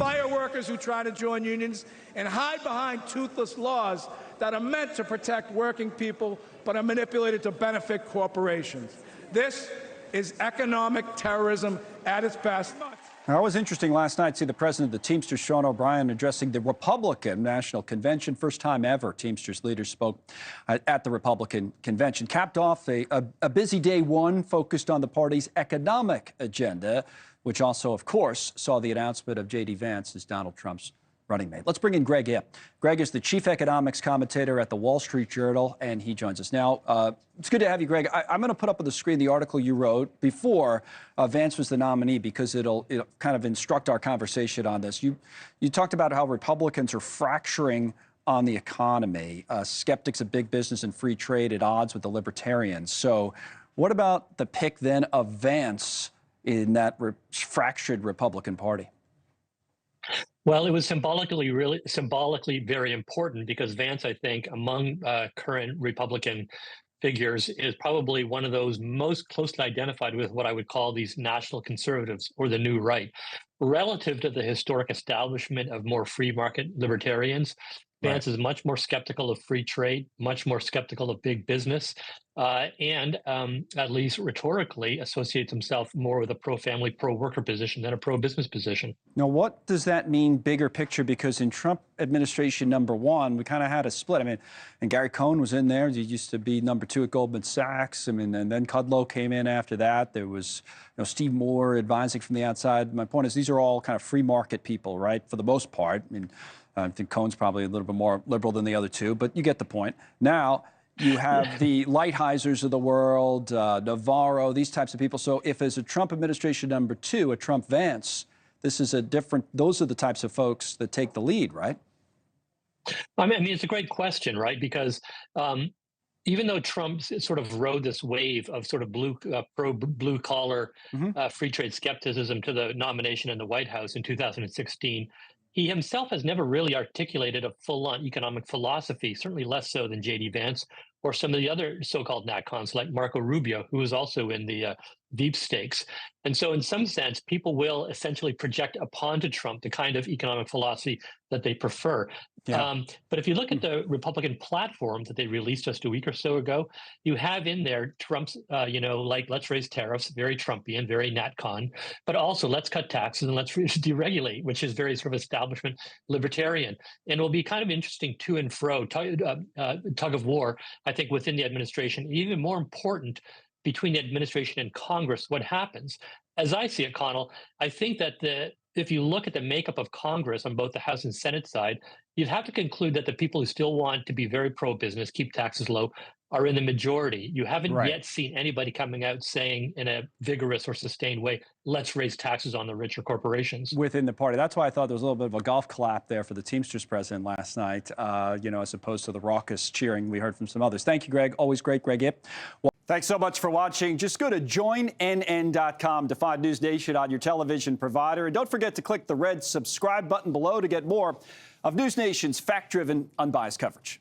fire workers who try to join unions, and hide behind toothless laws that are meant to protect working people but are manipulated to benefit corporations. This is economic terrorism at its best. Now, it was interesting last night to see the president of the Teamsters, Sean O'Brien, addressing the Republican National Convention. First time ever Teamsters leaders spoke at the Republican convention. Capped off a busy day one focused on the party's economic agenda, which also, of course, saw the announcement of J.D. Vance as Donald Trump's running mate. Let's bring in Greg Ip. Greg is the chief economics commentator at the Wall Street Journal, and he joins us now. It's good to have you, Greg. I'm going to put up on the screen the article you wrote before Vance was the nominee, because it'll kind of instruct our conversation on this. You talked about how Republicans are fracturing on the economy, skeptics of big business and free trade at odds with the libertarians. So what about the pick then of Vance in that fractured Republican Party? Well, it was symbolically very important, because Vance, I think, among current Republican figures, is probably one of those most closely identified with what I would call these national conservatives, or the new right. Relative to the historic establishment of more free market libertarians, Vance is much more skeptical of free trade, much more skeptical of big business, and at least rhetorically associates himself more with a pro-family, pro-worker position than a pro-business position. Now, what does that mean, bigger picture? Because in Trump administration #1, we kind of had a split. I mean, and Gary Cohn was in there. He used to be #2 at Goldman Sachs. I mean, and then Kudlow came in after that. There was, Steve Moore advising from the outside. My point is, these are all kind of free market people, right, for the most part. I mean, I think Cohn's probably a little bit more liberal than the other two, but you get the point. Now, you have the Lighthisers of the world, Navarro, these types of people. So if as a Trump administration #2, a Trump-Vance, this is a different, those are the types of folks that take the lead, right? I mean, it's a great question, right? Because even though Trump sort of rode this wave of sort of blue collar free trade skepticism to the nomination in the White House in 2016, he himself has never really articulated a full-on economic philosophy, certainly less so than J.D. Vance or some of the other so-called NatCons like Marco Rubio, who is also in the deep stakes. And so in some sense, people will essentially project upon to Trump the kind of economic philosophy that they prefer. Yeah. But if you look at the Republican platform that they released just a week or so ago, you have in there Trump's, like, let's raise tariffs, very Trumpian, very NatCon, but also let's cut taxes and let's deregulate, which is very sort of establishment libertarian. And it will be kind of interesting to and fro, tug of war, I think, within the administration. Even more important, between the administration and Congress, what happens. As I see it, Connell, I think that if you look at the makeup of Congress on both the House and Senate side, you'd have to conclude that the people who still want to be very pro-business, keep taxes low, are in the majority. You haven't yet seen anybody coming out saying in a vigorous or sustained way, let's raise taxes on the richer corporations. Within the party. That's why I thought there was a little bit of a golf clap there for the Teamsters president last night, as opposed to the raucous cheering we heard from some others. Thank you, Greg. Always great, Greg Ip. Well, thanks so much for watching. Just go to joinnn.com to find News Nation on your television provider. And don't forget to click the red subscribe button below to get more of News Nation's fact-driven, unbiased coverage.